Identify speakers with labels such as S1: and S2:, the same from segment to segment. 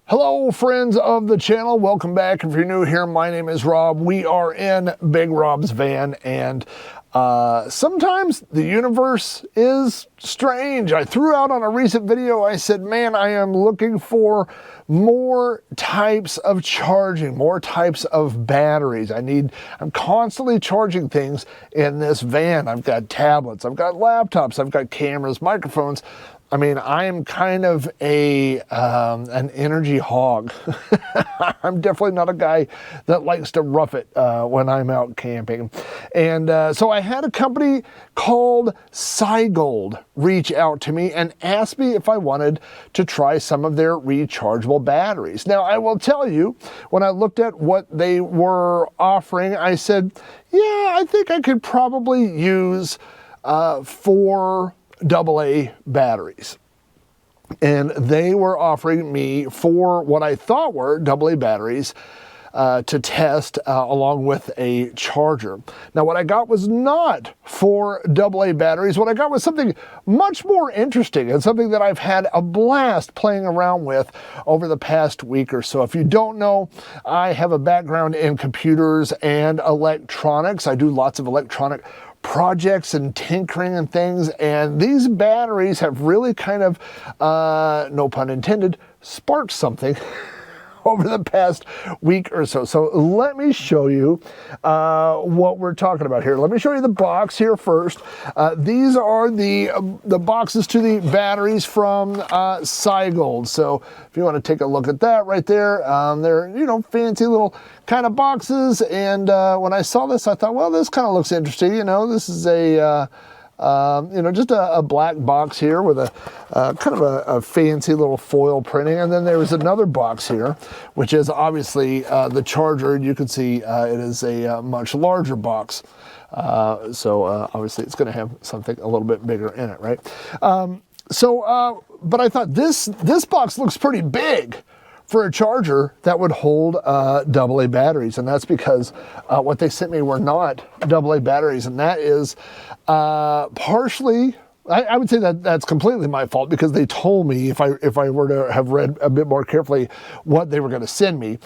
S1: Hello friends of the channel, welcome back. If you're new here, my name is Rob. We are in BigRobsVan, and sometimes the universe is strange. I threw out on a recent video, I said, man, I am looking for more types of charging, more types of batteries. I'm constantly charging things in this van. I've got tablets, I've got laptops, I've got cameras, microphones. I mean, I am kind of an energy hog. I'm definitely not a guy that likes to rough it when I'm out camping. And so I had a company called Scigold reach out to me and ask me if I wanted to try some of their rechargeable batteries. Now, I will tell you, when I looked at what they were offering, I said, yeah, I think I could probably use 4 AA batteries. And they were offering me 4 what I thought were AA batteries to test along with a charger. Now what I got was not 4 AA batteries. What I got was something much more interesting and something that I've had a blast playing around with over the past week or so. If you don't know, I have a background in computers and electronics. I do lots of electronic projects and tinkering and things, and these batteries have really kind of, no pun intended, sparked something over the past week or so. So let me show you what we're talking about here. Let me show you the box here first. These are the boxes to the batteries from Scigold. So if you want to take a look at that right there, they're, you know, fancy little kind of boxes. And when I saw this, I thought, well, this kind of looks interesting. You know, this is a you know, just a black box here with a kind of a fancy little foil printing. And then there is another box here, which is obviously the charger. And you can see it is a much larger box. So obviously it's going to have something a little bit bigger in it, right? But I thought this box looks pretty big for a charger that would hold AA batteries, and that's because what they sent me were not AA batteries, and that is partially, I would say that that's completely my fault, because they told me, if I were to have read a bit more carefully, what they were going to send me.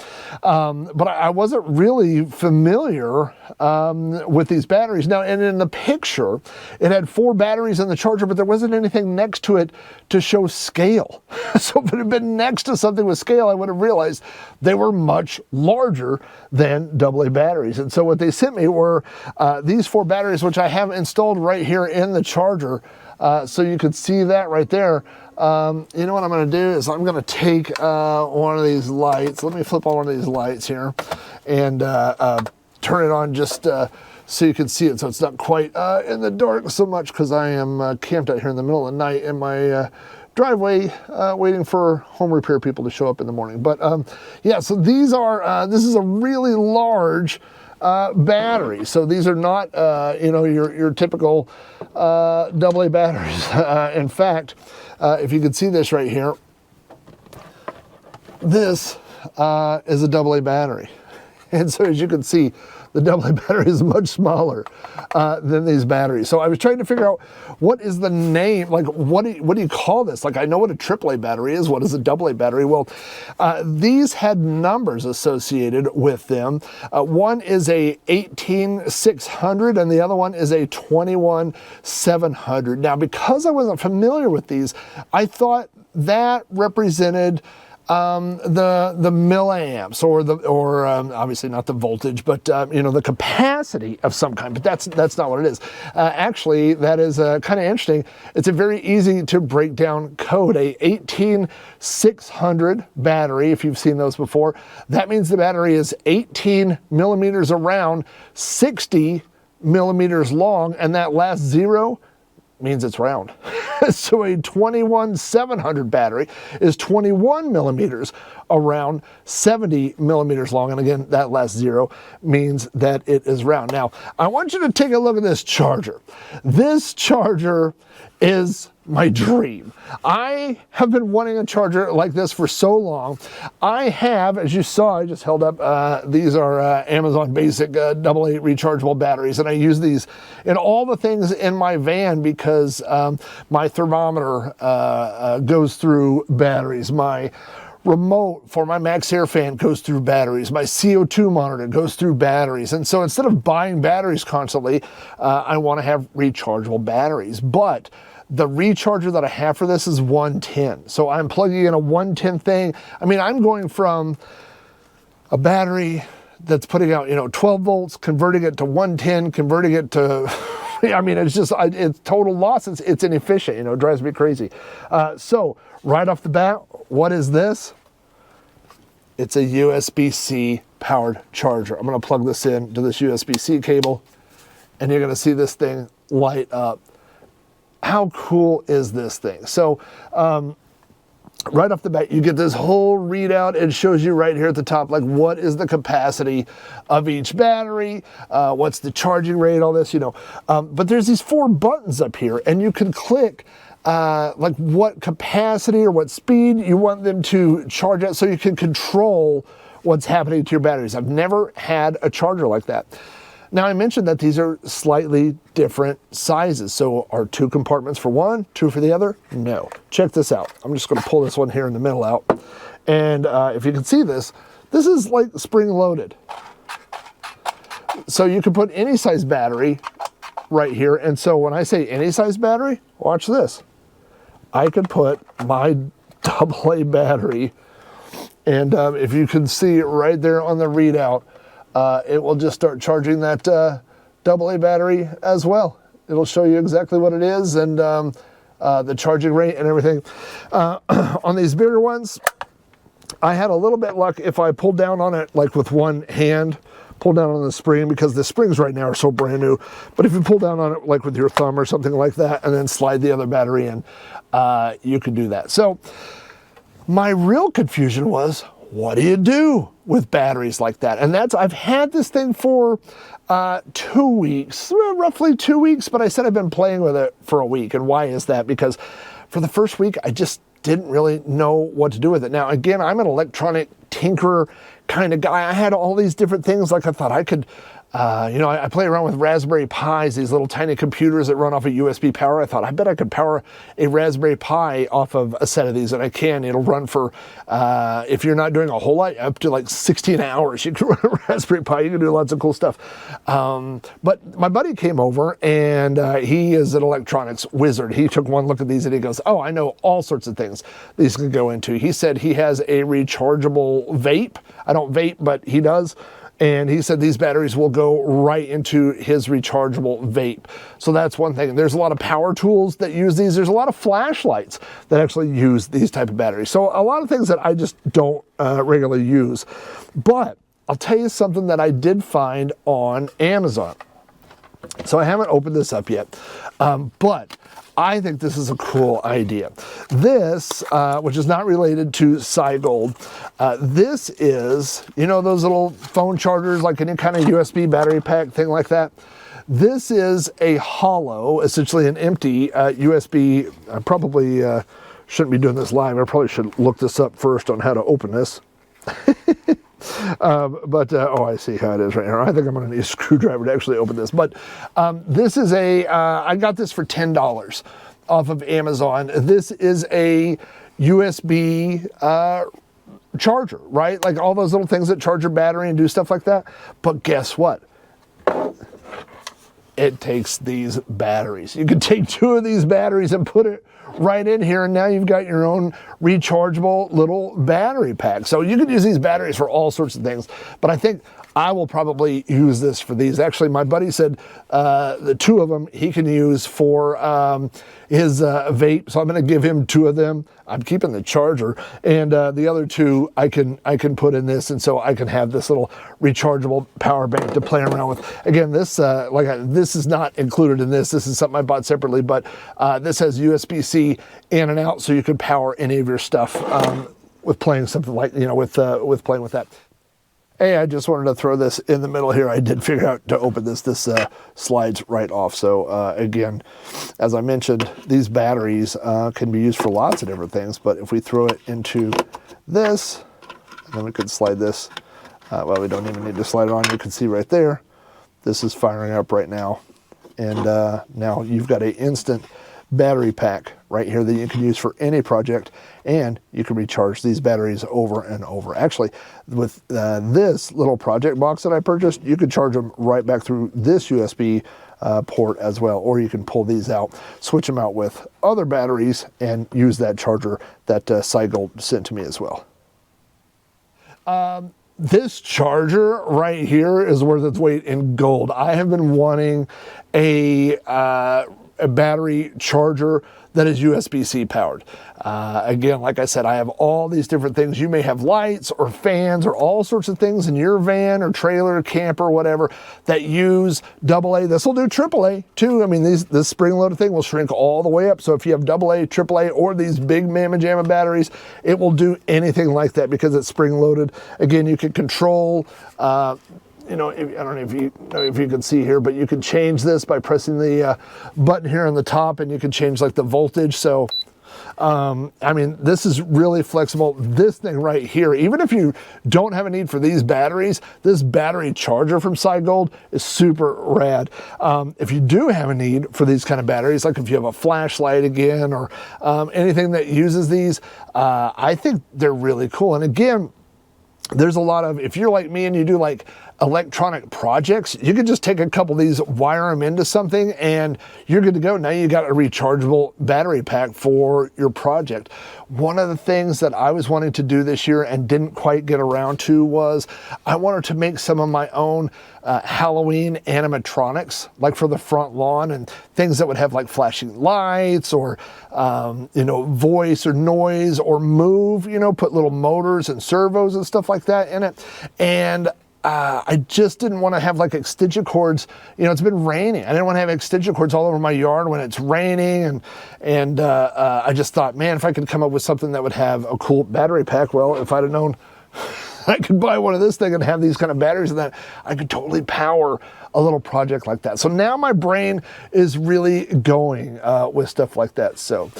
S1: But I wasn't really familiar with these batteries. Now, and in the picture, it had 4 batteries in the charger, but there wasn't anything next to it to show scale. So if it had been next to something with scale, I would have realized they were much larger than AA batteries. And so what they sent me were these 4 batteries, which I have installed right here in the charger. So you could see that right there. You know what I'm going to do is I'm going to take one of these lights. Let me flip on one of these lights here and turn it on just so you can see it, so it's not quite in the dark so much, because I am camped out here in the middle of the night in my driveway waiting for home repair people to show up in the morning. But yeah, so these are, this is a really large battery. So these are not, you know, your typical AA batteries. In fact, if you can see this right here, this is a AA battery. And so as you can see, the AA battery is much smaller than these batteries. So I was trying to figure out, what is the name, like what do you call this? Like, I know what a AAA battery is, what is a AA battery? Well, these had numbers associated with them. One is a 18600 and the other one is a 21700. Now, because I wasn't familiar with these, I thought that represented the milliamps, or obviously not the voltage, but you know, the capacity of some kind. But that's not what it is. Actually, that is kind of interesting. It's a very easy to break down code. A 18600 battery, if you've seen those before, that means the battery is 18 millimeters around, 60 millimeters long, and that last 0 means it's round. So a 21700 battery is 21 millimeters around, 70 millimeters long, and again, that last 0 means that it is round. Now, I want you to take a look at this charger. This charger is my dream. I have been wanting a charger like this for so long. I have, as you saw, I just held up, these are Amazon Basic AA rechargeable batteries, and I use these in all the things in my van because my thermometer goes through batteries. My remote for my Max Air fan goes through batteries. My CO2 monitor goes through batteries. And so instead of buying batteries constantly, I want to have rechargeable batteries. But the recharger that I have for this is 110. So I'm plugging in a 110 thing. I mean, I'm going from a battery that's putting out, 12 volts, converting it to 110, converting it to, I mean, it's just, it's total loss. It's inefficient, it drives me crazy. So right off the bat, what is this? It's a USB-C powered charger. I'm going to plug this in to this USB-C cable, and you're going to see this thing light up. How cool is this thing? So right off the bat, you get this whole readout. It shows you right here at the top, like what is the capacity of each battery, what's the charging rate, all this, But there's these 4 buttons up here, and you can click like what capacity or what speed you want them to charge at, so you can control what's happening to your batteries. I've never had a charger like that. Now, I mentioned that these are slightly different sizes. So are 2 compartments for one, 2 for the other? No. Check this out. I'm just going to pull this one here in the middle out. And if you can see this is like spring loaded. So you can put any size battery right here. And so when I say any size battery, watch this. I could put my AA battery, and if you can see right there on the readout, it will just start charging that AA battery as well. It'll show you exactly what it is and the charging rate and everything. On these bigger ones, I had a little bit luck if I pulled down on it like with one hand, pull down on the spring, because the springs right now are so brand new. But if you pull down on it like with your thumb or something like that and then slide the other battery in, you can do that. So my real confusion was, what do you do with batteries like that? And I've had this thing for 2 weeks, roughly 2 weeks, but I said I've been playing with it for a week. And why is that? Because for the first week, I just didn't really know what to do with it. Now, again, I'm an electronic tinkerer kind of guy. I had all these different things. Like I thought I could, I play around with Raspberry Pis, these little tiny computers that run off of USB power. I thought, I bet I could power a Raspberry Pi off of a set of these, and I can. It'll run for, if you're not doing a whole lot, up to like 16 hours. You can run a Raspberry Pi. You can do lots of cool stuff. But my buddy came over, and he is an electronics wizard. He took one look at these, and he goes, oh, I know all sorts of things these can go into. He said he has a rechargeable vape. I don't vape, but he does. And he said these batteries will go right into his rechargeable vape. So that's one thing. There's a lot of power tools that use these. There's a lot of flashlights that actually use these type of batteries. So a lot of things that I just don't regularly use. But I'll tell you something that I did find on Amazon. So I haven't opened this up yet, but I think this is a cool idea. This, which is not related to Scigold, this is, those little phone chargers, like any kind of USB battery pack thing like that. This is a hollow, essentially an empty USB. I probably shouldn't be doing this live. I probably should look this up first on how to open this. Oh, I see how it is right here. I think I'm going to need a screwdriver to actually open this. But this is I got this for $10 off of Amazon. This is a USB charger, right? Like all those little things that charge your battery and do stuff like that. But guess what? It takes these batteries. You can take 2 of these batteries and put it right in here, and now you've got your own rechargeable little battery pack. So you can use these batteries for all sorts of things, but I think I will probably use this for these. Actually, my buddy said the 2 of them he can use for his vape, so I'm going to give him 2 of them. I'm keeping the charger, and the other 2 I can put in this, and so I can have this little rechargeable power bank to play around with. Again, this this is not included in this. This is something I bought separately, but this has USB-C in and out, so you could power any of your stuff with playing something like with playing with that. Hey, I just wanted to throw this in the middle here. I did figure out to open this. This slides right off. So again, as I mentioned, these batteries can be used for lots of different things. But if we throw it into this, and then we could slide this. Well, we don't even need to slide it on. You can see right there, this is firing up right now. And now you've got an instant battery pack right here that you can use for any project, and you can recharge these batteries over and over. Actually, with this little project box that I purchased, you could charge them right back through this USB port as well, or you can pull these out, switch them out with other batteries, and use that charger that Scigold sent to me as well. This charger right here is worth its weight in gold. I have been wanting a battery charger that is USB-C powered. Again, like I said, I have all these different things. You may have lights or fans or all sorts of things in your van or trailer, camper, whatever, that use AA. This will do AAA too. I mean, this spring-loaded thing will shrink all the way up. So if you have AA, AAA, or these big Mamma Jamma batteries, it will do anything like that because it's spring-loaded. Again, you can control you know, I don't know if you can see here, but you can change this by pressing the button here on the top, and you can change like the voltage. So, I mean, this is really flexible. This thing right here, even if you don't have a need for these batteries, this battery charger from Scigold is super rad. If you do have a need for these kind of batteries, like if you have a flashlight again, or anything that uses these, I think they're really cool. And again, there's a lot of, if you're like me and you do like electronic projects, you could just take a couple of these, wire them into something, and you're good to go. Now you got a rechargeable battery pack for your project. One of the things that I was wanting to do this year and didn't quite get around to was I wanted to make some of my own Halloween animatronics, like for the front lawn, and things that would have like flashing lights or, you know, voice or noise or move, you know, put little motors and servos and stuff like that in it. And I just didn't want to have like extension cords. You know, it's been raining. I didn't want to have extension cords all over my yard when it's raining. And I just thought, man, if I could come up with something that would have a cool battery pack, well, if I'd have known I could buy one of this thing and have these kind of batteries in that, I could totally power a little project like that. So now my brain is really going with stuff like that. So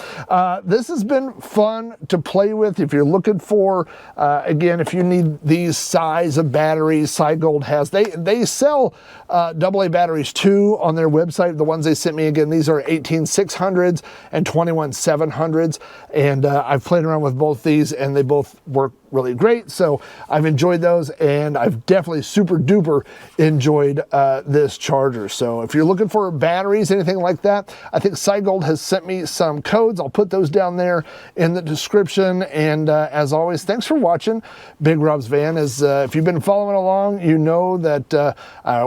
S1: this has been fun to play with. If you're looking for, again, if you need these size of batteries, Scigold has, they sell AA batteries too on their website. The ones they sent me, again, these are 18600s and 21700s. And I've played around with both these, and they both work really great. So I've enjoyed those, and I've definitely super duper enjoyed this charger. So if you're looking for batteries, anything like that, I think Scigold has sent me some codes. I'll put those down there in the description. And as always, thanks for watching Big Rob's Van. If you've been following along, you know that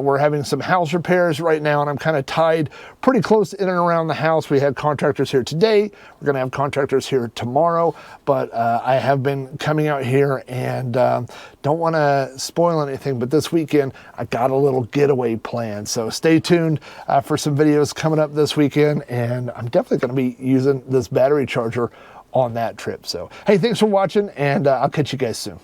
S1: we're having some house repairs right now, and I'm kind of tied pretty close in and around the house. We had contractors here today. We're going to have contractors here tomorrow, but I have been coming out here, and don't want to spoil anything, but this weekend I got a little getaway plan. So stay tuned for some videos coming up this weekend, and I'm definitely going to be using this battery charger on that trip. So hey, thanks for watching, and I'll catch you guys soon.